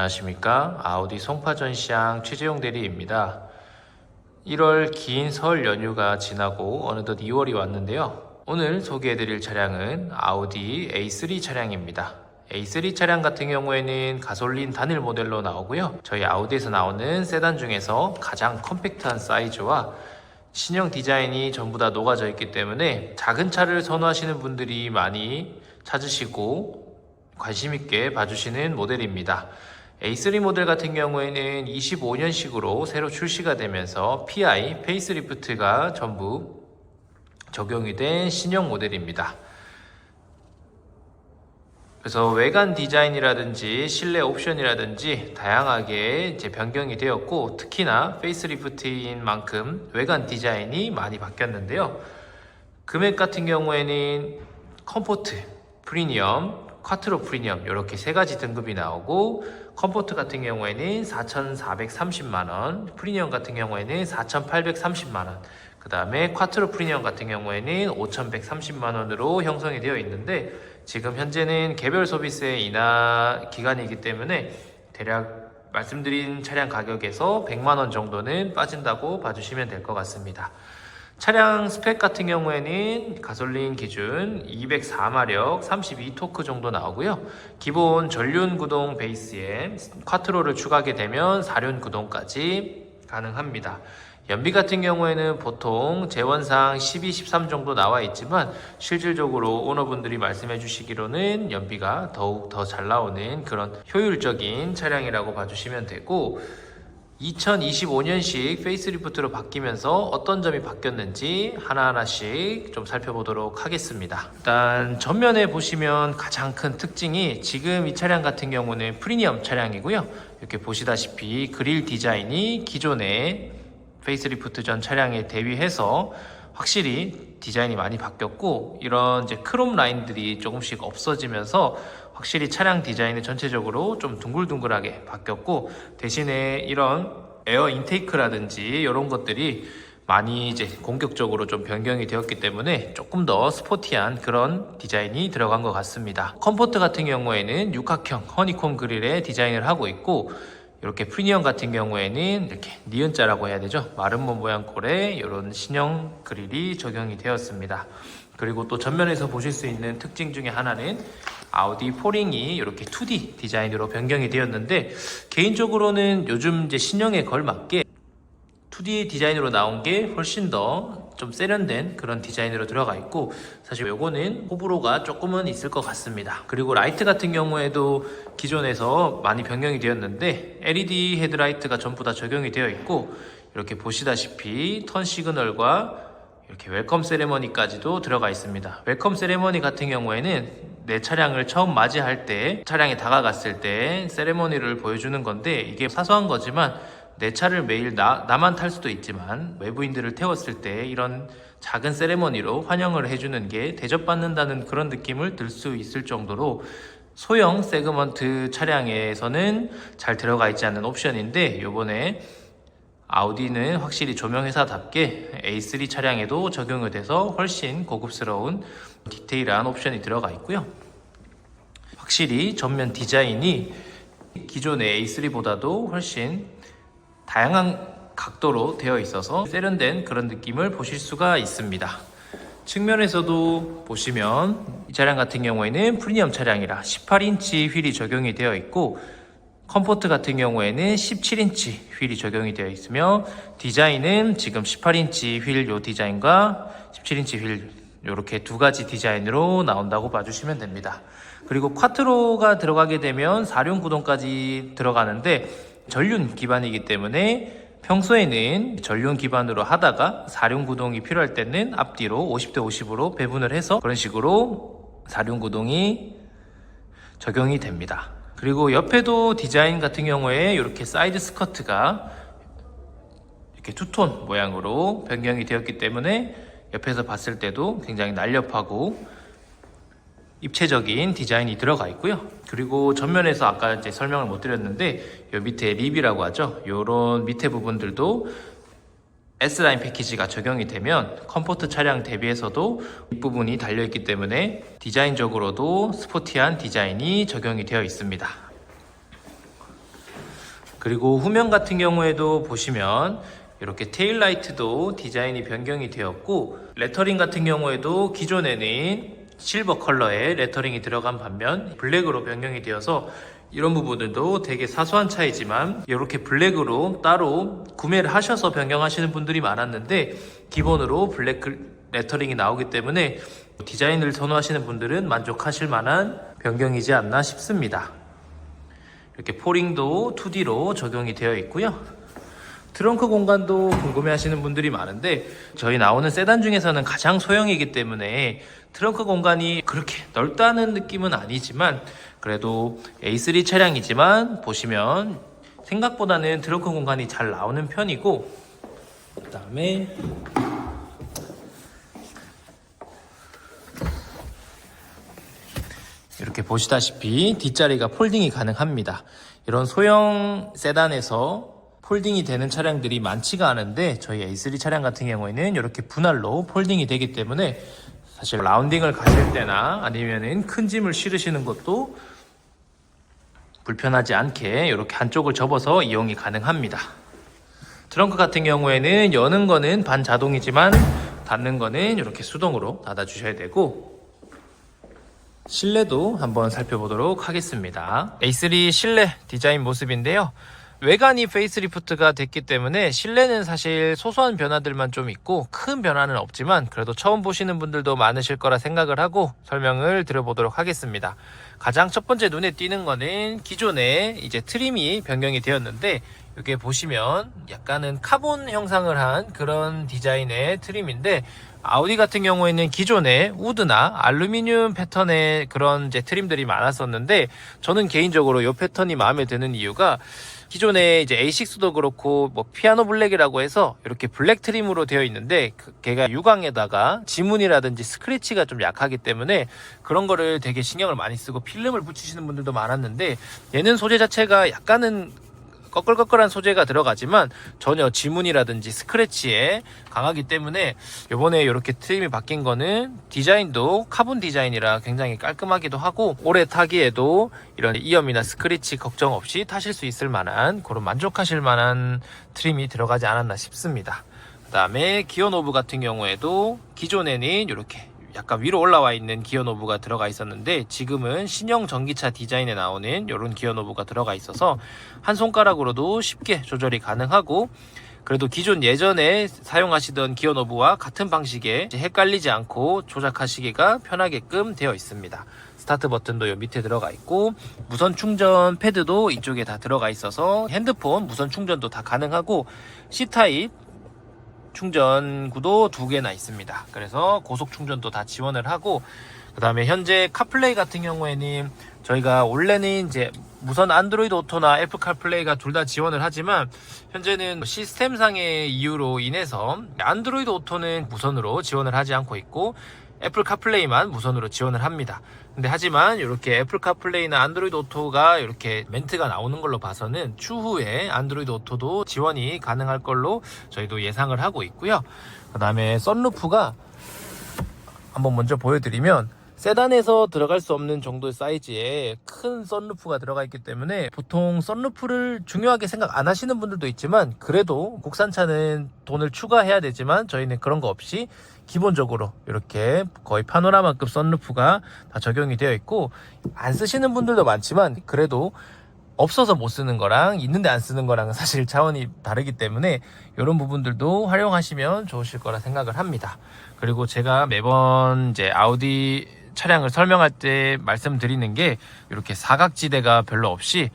안녕하십니까. 아우디 송파전시장 최재용 대리입니다. 1월 긴 설 연휴가 지나고 어느덧 2월이 왔는데요. 오늘 소개해드릴 차량은 아우디 A3 차량입니다. A3 차량 같은 경우에는 가솔린 단일 모델로 나오고요. 저희 아우디에서 나오는 세단 중에서 가장 컴팩트한 사이즈와 신형 디자인이 전부 다 녹아져 있기 때문에 작은 차를 선호하시는 분들이 많이 찾으시고 관심 있게 봐주시는 모델입니다. A3 모델 같은 경우에는 25년식으로 새로 출시가 되면서 PI, 페이스리프트가 전부 적용이 된 신형 모델입니다. 그래서 외관 디자인이라든지 실내 옵션이라든지 다양하게 이제 변경이 되었고, 특히나 페이스리프트인 만큼 외관 디자인이 많이 바뀌었는데요. 금액 같은 경우에는 컴포트, 프리미엄, 쿼트로 프리미엄 이렇게 세 가지 등급이 나오고, 컴포트 같은 경우에는 4,430만원, 프리미엄 같은 경우에는 4,830만원, 그 다음에 쿼트로 프리미엄 같은 경우에는 5,130만원으로 형성이 되어 있는데, 지금 현재는 개별 소비세 인하 기간이기 때문에 대략 말씀드린 차량 가격에서 100만원 정도는 빠진다고 봐주시면 될 것 같습니다. 차량 스펙 같은 경우에는 가솔린 기준 204마력 32토크 정도 나오고요. 기본 전륜 구동 베이스에 쿼트로를 추가하게 되면 4륜 구동까지 가능합니다. 연비 같은 경우에는 보통 재원상 12, 13 정도 나와 있지만 실질적으로 오너분들이 말씀해 주시기로는 연비가 더욱 더 잘 나오는 그런 효율적인 차량이라고 봐주시면 되고, 2025년식 페이스리프트로 바뀌면서 어떤 점이 바뀌었는지 하나하나씩 좀 살펴보도록 하겠습니다. 일단 전면에 보시면 가장 큰 특징이, 지금 이 차량 같은 경우는 프리미엄 차량이고요. 이렇게 보시다시피 그릴 디자인이 기존의 페이스리프트 전 차량에 대비해서 확실히 디자인이 많이 바뀌었고, 이런 이제 크롬 라인들이 조금씩 없어지면서 확실히 차량 디자인이 전체적으로 좀 둥글둥글하게 바뀌었고, 대신에 이런 에어 인테이크라든지 이런 것들이 많이 이제 공격적으로 좀 변경이 되었기 때문에 조금 더 스포티한 그런 디자인이 들어간 것 같습니다. 컴포트 같은 경우에는 육각형 허니콤 그릴의 디자인을 하고 있고, 이렇게 프리미엄 같은 경우에는 이렇게 니은자라고 해야 되죠. 마름모 모양 꼴의 이런 신형 그릴이 적용이 되었습니다. 그리고 또 전면에서 보실 수 있는 특징 중에 하나는 아우디 포링이 이렇게 2D 디자인으로 변경이 되었는데, 개인적으로는 요즘 이제 신형에 걸맞게 2D 디자인으로 나온 게 훨씬 더 좀 세련된 그런 디자인으로 들어가 있고, 사실 요거는 호불호가 조금은 있을 것 같습니다. 그리고 라이트 같은 경우에도 기존에서 많이 변경이 되었는데 LED 헤드라이트가 전부 다 적용이 되어 있고, 이렇게 보시다시피 턴 시그널과 이렇게 웰컴 세레머니까지도 들어가 있습니다. 웰컴 세레머니 같은 경우에는 내 차량을 처음 맞이할 때, 차량에 다가갔을 때 세레머니를 보여주는 건데, 이게 사소한 거지만 내 차를 매일 나만 탈 수도 있지만 외부인들을 태웠을 때 이런 작은 세레머니로 환영을 해주는 게 대접받는다는 그런 느낌을 들 수 있을 정도로 소형 세그먼트 차량에서는 잘 들어가 있지 않는 옵션인데, 요번에 아우디는 확실히 조명회사답게 A3 차량에도 적용이 돼서 훨씬 고급스러운 디테일한 옵션이 들어가 있고요. 확실히 전면 디자인이 기존의 A3보다도 훨씬 다양한 각도로 되어 있어서 세련된 그런 느낌을 보실 수가 있습니다. 측면에서도 보시면 이 차량 같은 경우에는 프리미엄 차량이라 18인치 휠이 적용이 되어 있고, 컴포트 같은 경우에는 17인치 휠이 적용이 되어 있으며, 디자인은 지금 18인치 휠 요 디자인과 17인치 휠 이렇게 두 가지 디자인으로 나온다고 봐주시면 됩니다. 그리고 쿼트로가 들어가게 되면 4륜 구동까지 들어가는데, 전륜 기반이기 때문에 평소에는 전륜 기반으로 하다가 4륜 구동이 필요할 때는 앞뒤로 50대 50으로 배분을 해서 그런 식으로 4륜 구동이 적용이 됩니다. 그리고 옆에도 디자인 같은 경우에 이렇게 사이드 스커트가 이렇게 투톤 모양으로 변경이 되었기 때문에 옆에서 봤을 때도 굉장히 날렵하고 입체적인 디자인이 들어가 있고요. 그리고 전면에서 아까 이제 설명을 못 드렸는데, 요 밑에 립이라고 하죠. 요런 밑에 부분들도 S라인 패키지가 적용이 되면 컴포트 차량 대비해서도 윗부분이 달려있기 때문에 디자인적으로도 스포티한 디자인이 적용이 되어 있습니다. 그리고 후면 같은 경우에도 보시면 이렇게 테일라이트도 디자인이 변경이 되었고, 레터링 같은 경우에도 기존에는 실버 컬러의 레터링이 들어간 반면 블랙으로 변경이 되어서 이런 부분들도 되게 사소한 차이지만 이렇게 블랙으로 따로 구매를 하셔서 변경하시는 분들이 많았는데, 기본으로 블랙 레터링이 나오기 때문에 디자인을 선호하시는 분들은 만족하실 만한 변경이지 않나 싶습니다. 이렇게 포링도 2D로 적용이 되어 있고요. 트렁크 공간도 궁금해 하시는 분들이 많은데, 저희 나오는 세단 중에서는 가장 소형이기 때문에 트렁크 공간이 그렇게 넓다는 느낌은 아니지만, 그래도 A3 차량이지만 보시면 생각보다는 트렁크 공간이 잘 나오는 편이고, 그 다음에 이렇게 보시다시피 뒷자리가 폴딩이 가능합니다. 이런 소형 세단에서 폴딩이 되는 차량들이 많지가 않은데, 저희 A3 차량 같은 경우에는 이렇게 분할로 폴딩이 되기 때문에 사실 라운딩을 가실 때나 아니면은 큰 짐을 실으시는 것도 불편하지 않게 이렇게 한쪽을 접어서 이용이 가능합니다. 트렁크 같은 경우에는 여는 거는 반자동이지만 닫는 거는 이렇게 수동으로 닫아 주셔야 되고, 실내도 한번 살펴보도록 하겠습니다. A3 실내 디자인 모습인데요. 외관이 페이스리프트가 됐기 때문에 실내는 사실 소소한 변화들만 좀 있고 큰 변화는 없지만, 그래도 처음 보시는 분들도 많으실 거라 생각을 하고 설명을 드려보도록 하겠습니다. 가장 첫 번째 눈에 띄는 거는 기존에 이제 트림이 변경이 되었는데, 이게 보시면 약간은 카본 형상을 한 그런 디자인의 트림인데, 아우디 같은 경우에는 기존에 우드나 알루미늄 패턴의 그런 이제 트림들이 많았었는데, 저는 개인적으로 이 패턴이 마음에 드는 이유가, 기존에 이제 A6도 그렇고 뭐 피아노 블랙이라고 해서 이렇게 블랙 트림으로 되어 있는데, 걔가 유광에다가 지문이라든지 스크래치가 좀 약하기 때문에 그런 거를 되게 신경을 많이 쓰고 필름을 붙이시는 분들도 많았는데, 얘는 소재 자체가 약간은 꺼끌꺼끌한 소재가 들어가지만 전혀 지문이라든지 스크래치에 강하기 때문에 이번에 이렇게 트림이 바뀐 거는 디자인도 카본 디자인이라 굉장히 깔끔하기도 하고, 오래 타기에도 이런 이염이나 스크래치 걱정 없이 타실 수 있을 만한, 그런 만족하실 만한 트림이 들어가지 않았나 싶습니다. 그 다음에 기어 노브 같은 경우에도 기존에는 이렇게 약간 위로 올라와 있는 기어 노브가 들어가 있었는데, 지금은 신형 전기차 디자인에 나오는 이런 기어 노브가 들어가 있어서 한 손가락으로도 쉽게 조절이 가능하고, 그래도 기존 예전에 사용하시던 기어 노브와 같은 방식에 헷갈리지 않고 조작하시기가 편하게끔 되어 있습니다. 스타트 버튼도 요 밑에 들어가 있고, 무선 충전 패드도 이쪽에 다 들어가 있어서 핸드폰 무선 충전도 다 가능하고, C타입 충전구도 2개나 있습니다. 그래서 고속 충전도 다 지원을 하고, 그 다음에 현재 카플레이 같은 경우에는 저희가 원래는 이제 무선 안드로이드 오토나 애플 카플레이가 둘 다 지원을 하지만, 현재는 시스템상의 이유로 인해서 안드로이드 오토는 무선으로 지원을 하지 않고 있고 애플 카플레이만 무선으로 지원을 합니다. 근데 하지만 이렇게 애플 카플레이나 안드로이드 오토가 이렇게 멘트가 나오는 걸로 봐서는 추후에 안드로이드 오토도 지원이 가능할 걸로 저희도 예상을 하고 있고요. 그 다음에 썬루프가 한번 먼저 보여드리면, 세단에서 들어갈 수 없는 정도의 사이즈의 큰 썬루프가 들어가 있기 때문에 보통 썬루프를 중요하게 생각 안 하시는 분들도 있지만, 그래도 국산차는 돈을 추가해야 되지만 저희는 그런 거 없이 기본적으로 이렇게 거의 파노라마급 썬루프가 다 적용이 되어 있고, 안 쓰시는 분들도 많지만 그래도 없어서 못 쓰는 거랑 있는데 안 쓰는 거랑은 사실 차원이 다르기 때문에 이런 부분들도 활용하시면 좋으실 거라 생각을 합니다. 그리고 제가 매번 이제 아우디 차량을 설명할 때 말씀드리는 게, 이렇게 사각지대가 별로 없이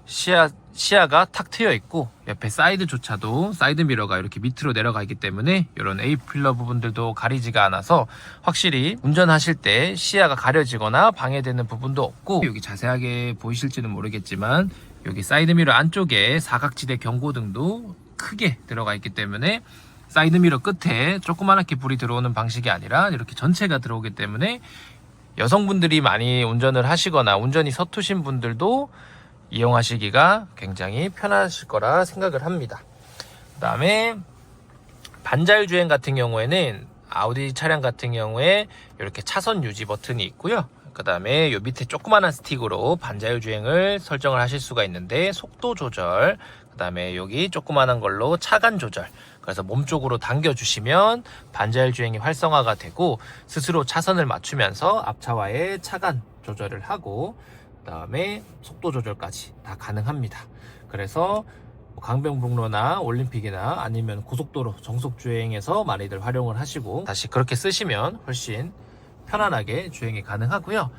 시야가 탁 트여 있고, 옆에 사이드조차도 사이드 미러가 이렇게 밑으로 내려가 있기 때문에 이런 A필러 부분들도 가리지가 않아서 확실히 운전하실 때 시야가 가려지거나 방해되는 부분도 없고, 여기 자세하게 보이실지는 모르겠지만 여기 사이드 미러 안쪽에 사각지대 경고등도 크게 들어가 있기 때문에 사이드미러 끝에 조그맣게 불이 들어오는 방식이 아니라 이렇게 전체가 들어오기 때문에 여성분들이 많이 운전을 하시거나 운전이 서투신 분들도 이용하시기가 굉장히 편하실 거라 생각을 합니다. 그 다음에 반자율 주행 같은 경우에는 아우디 차량 같은 경우에 이렇게 차선 유지 버튼이 있고요. 그 다음에 요 밑에 조그만한 스틱으로 반자율 주행을 설정을 하실 수가 있는데 속도 조절, 그 다음에 여기 조그만한 걸로 차간 조절, 그래서 몸쪽으로 당겨주시면 반자율 주행이 활성화가 되고 스스로 차선을 맞추면서 앞차와의 차간 조절을 하고 그 다음에 속도 조절까지 다 가능합니다. 그래서 강변북로나 올림픽이나 아니면 고속도로 정속 주행에서 많이들 활용을 하시고 다시 그렇게 쓰시면 훨씬 편안하게 주행이 가능하고요.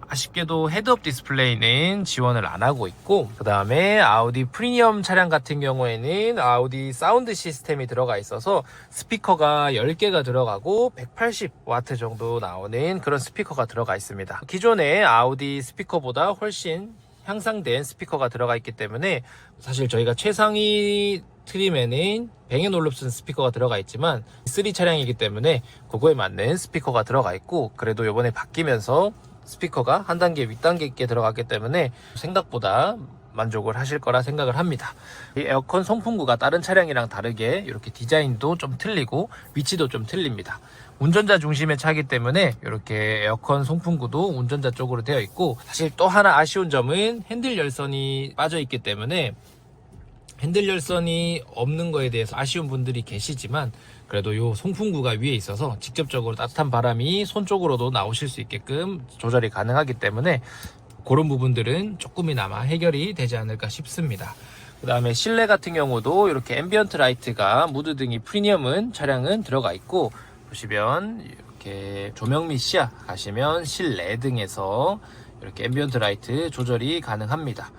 아쉽게도 헤드업 디스플레이는 지원을 안 하고 있고, 그 다음에 아우디 프리미엄 차량 같은 경우에는 아우디 사운드 시스템이 들어가 있어서 스피커가 10개가 들어가고 180W 정도 나오는 그런 스피커가 들어가 있습니다. 기존의 아우디 스피커보다 훨씬 향상된 스피커가 들어가 있기 때문에 사실 저희가 최상위 트림에는 뱅앤 올룹슨 스피커가 들어가 있지만 3 차량이기 때문에 그거에 맞는 스피커가 들어가 있고, 그래도 이번에 바뀌면서 스피커가 한 단계 윗단계 있게 들어갔기 때문에 생각보다 만족을 하실 거라 생각을 합니다. 이 에어컨 송풍구가 다른 차량이랑 다르게 이렇게 디자인도 좀 틀리고 위치도 좀 틀립니다. 운전자 중심의 차기 때문에 이렇게 에어컨 송풍구도 운전자 쪽으로 되어 있고, 사실 또 하나 아쉬운 점은 핸들 열선이 빠져 있기 때문에 핸들 열선이 없는 거에 대해서 아쉬운 분들이 계시지만 그래도 요 송풍구가 위에 있어서 직접적으로 따뜻한 바람이 손 쪽으로도 나오실 수 있게끔 조절이 가능하기 때문에 그런 부분들은 조금이나마 해결이 되지 않을까 싶습니다. 그 다음에 실내 같은 경우도 이렇게 앰비언트 라이트가 무드 등이 프리미엄은 차량은 들어가 있고, 보시면 이렇게 조명 및 시야 가시면 실내 등에서 이렇게 앰비언트 라이트 조절이 가능합니다.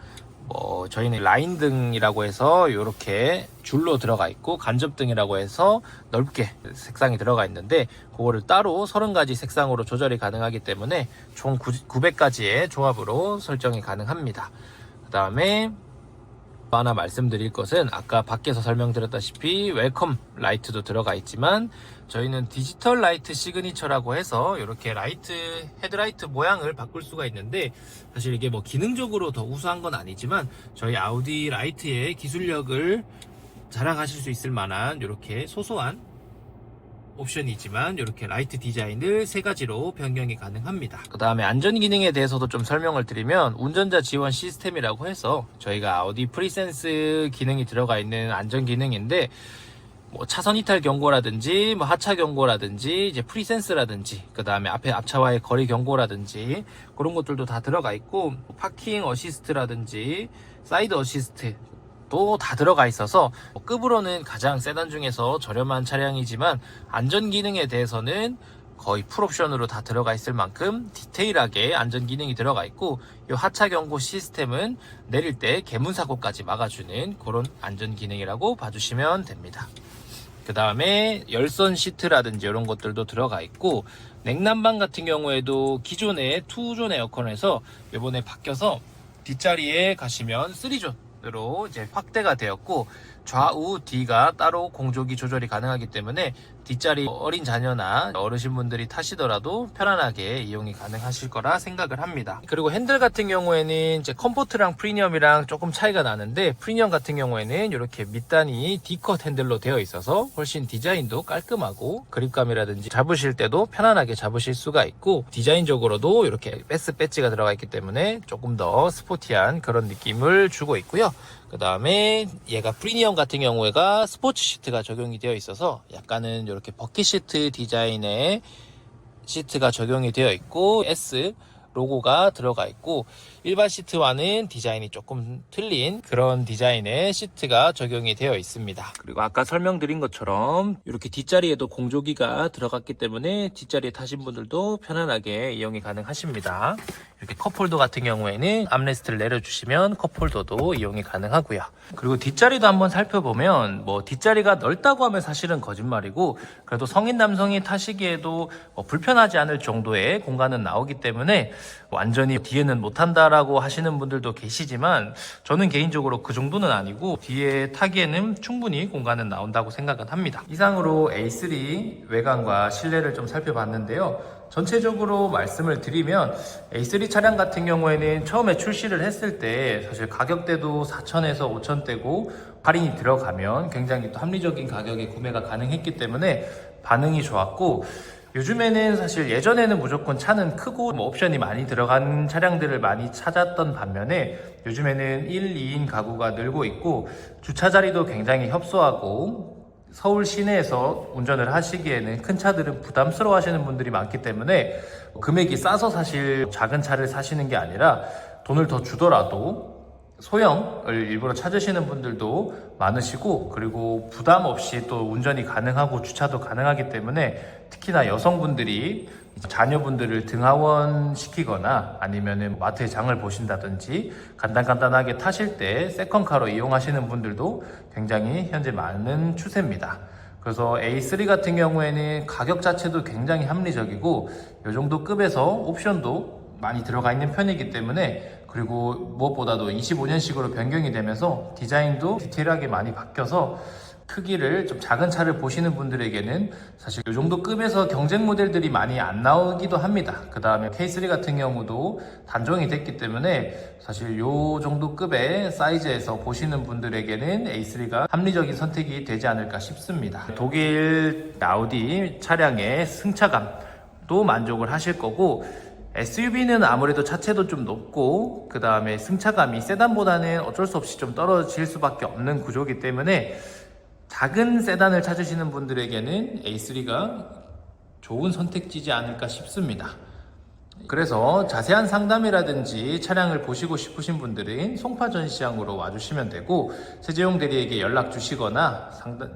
저희는 라인 등이라고 해서 이렇게 줄로 들어가 있고 간접등이라고 해서 넓게 색상이 들어가 있는데 그거를 따로 30가지 색상으로 조절이 가능하기 때문에 총 900가지의 조합으로 설정이 가능합니다. 그 다음에 하나 말씀드릴 것은 아까 밖에서 설명드렸다시피 웰컴 라이트도 들어가 있지만 저희는 디지털 라이트 시그니처라고 해서 이렇게 라이트 헤드라이트 모양을 바꿀 수가 있는데, 사실 이게 뭐 기능적으로 더 우수한 건 아니지만 저희 아우디 라이트의 기술력을 자랑하실 수 있을 만한 이렇게 소소한 옵션이지만 이렇게 라이트 디자인을 3가지로 변경이 가능합니다. 그 다음에 안전 기능에 대해서도 좀 설명을 드리면 운전자 지원 시스템이라고 해서 저희가 아우디 프리센스 기능이 들어가 있는 안전 기능인데, 뭐 차선 이탈 경고라든지 뭐 하차 경고라든지 이제 프리센스라든지 그 다음에 앞차와의 거리 경고라든지 그런 것들도 다 들어가 있고, 파킹 어시스트라든지 사이드 어시스트 또 다 들어가 있어서 급으로는 가장 세단 중에서 저렴한 차량이지만 안전 기능에 대해서는 거의 풀옵션으로 다 들어가 있을 만큼 디테일하게 안전 기능이 들어가 있고, 이 하차 경고 시스템은 내릴 때 개문 사고까지 막아주는 그런 안전 기능이라고 봐주시면 됩니다. 그 다음에 열선 시트라든지 이런 것들도 들어가 있고, 냉난방 같은 경우에도 기존의 2존 에어컨에서 이번에 바뀌어서 뒷자리에 가시면 3존으로 이제 확대가 되었고, 좌우 D가 따로 공조기 조절이 가능하기 때문에 뒷자리 어린 자녀나 어르신분들이 타시더라도 편안하게 이용이 가능하실 거라 생각을 합니다. 그리고 핸들 같은 경우에는 이제 컴포트랑 프리미엄이랑 조금 차이가 나는데, 프리미엄 같은 경우에는 이렇게 밑단이 D컷 핸들로 되어 있어서 훨씬 디자인도 깔끔하고 그립감이라든지 잡으실 때도 편안하게 잡으실 수가 있고, 디자인적으로도 이렇게 패스 배지가 들어가 있기 때문에 조금 더 스포티한 그런 느낌을 주고 있고요. 그 다음에 얘가 프리미엄 같은 경우에가 스포츠 시트가 적용이 되어 있어서 약간은 이렇게 버킷 시트 디자인의 시트가 적용이 되어 있고, S 로고가 들어가 있고, 일반 시트와는 디자인이 조금 틀린 그런 디자인의 시트가 적용이 되어 있습니다. 그리고 아까 설명드린 것처럼 이렇게 뒷자리에도 공조기가 들어갔기 때문에 뒷자리에 타신 분들도 편안하게 이용이 가능하십니다. 이렇게 컵홀더 같은 경우에는 암레스트를 내려주시면 컵홀더도 이용이 가능하고요. 그리고 뒷자리도 한번 살펴보면 뭐 뒷자리가 넓다고 하면 사실은 거짓말이고, 그래도 성인 남성이 타시기에도 불편하지 않을 정도의 공간은 나오기 때문에 완전히 뒤에는 못한다라고 하시는 분들도 계시지만 저는 개인적으로 그 정도는 아니고 뒤에 타기에는 충분히 공간은 나온다고 생각은 합니다. 이상으로 A3 외관과 실내를 좀 살펴봤는데요. 전체적으로 말씀을 드리면 A3 차량 같은 경우에는 처음에 출시를 했을 때 사실 가격대도 4,000에서 5,000대고 할인이 들어가면 굉장히 또 합리적인 가격에 구매가 가능했기 때문에 반응이 좋았고, 요즘에는 사실 예전에는 무조건 차는 크고 옵션이 많이 들어간 차량들을 많이 찾았던 반면에 요즘에는 1, 2인 가구가 늘고 있고 주차 자리도 굉장히 협소하고 서울 시내에서 운전을 하시기에는 큰 차들은 부담스러워 하시는 분들이 많기 때문에 금액이 싸서 사실 작은 차를 사시는 게 아니라 돈을 더 주더라도 소형을 일부러 찾으시는 분들도 많으시고, 그리고 부담 없이 또 운전이 가능하고 주차도 가능하기 때문에 특히나 여성분들이 자녀분들을 등하원 시키거나 아니면은 마트에 장을 보신다든지 간단하게 타실 때 세컨카로 이용하시는 분들도 굉장히 현재 많은 추세입니다. 그래서 A3 같은 경우에는 가격 자체도 굉장히 합리적이고 이 정도 급에서 옵션도 많이 들어가 있는 편이기 때문에, 그리고 무엇보다도 25년식으로 변경이 되면서 디자인도 디테일하게 많이 바뀌어서 크기를 좀 작은 차를 보시는 분들에게는 사실 이 정도 급에서 경쟁 모델들이 많이 안 나오기도 합니다. 그 다음에 K3 같은 경우도 단종이 됐기 때문에 사실 이 정도 급의 사이즈에서 보시는 분들에게는 A3가 합리적인 선택이 되지 않을까 싶습니다. 독일 아우디 차량의 승차감도 만족을 하실 거고, SUV는 아무래도 차체도 좀 높고 그 다음에 승차감이 세단보다는 어쩔 수 없이 좀 떨어질 수밖에 없는 구조이기 때문에 작은 세단을 찾으시는 분들에게는 A3가 좋은 선택지지 않을까 싶습니다. 그래서 자세한 상담이라든지 차량을 보시고 싶으신 분들은 송파 전시장으로 와주시면 되고, 세재용 대리에게 연락 주시거나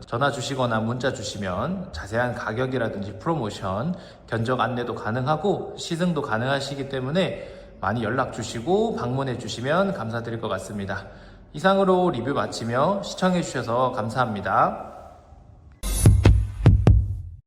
전화 주시거나 문자 주시면 자세한 가격이라든지 프로모션, 견적 안내도 가능하고 시승도 가능하시기 때문에 많이 연락 주시고 방문해 주시면 감사드릴 것 같습니다. 이상으로 리뷰 마치며 시청해 주셔서 감사합니다.